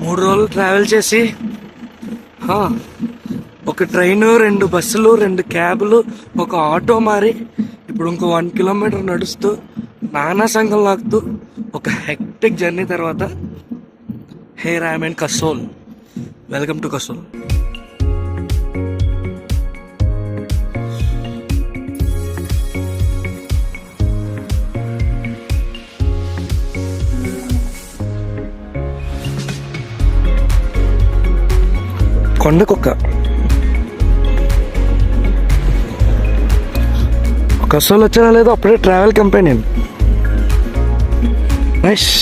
3 రోజులు ట్రావెల్ చేసి ఒక ట్రైను, 2 బస్సులు, 2 క్యాబులు, ఒక ఆటో మారి ఇప్పుడు ఇంకో 1 కిలోమీటర్ నడుస్తూ నానా సంఘం లాగుతూ ఒక హెక్టిక్ జర్నీ తర్వాత here I am in Kasol. Welcome to Kasol. కొండకొక్క కసోల్ వచ్చినా లేదు, అప్పుడే ట్రావెల్ కంపెనీ. నైస్.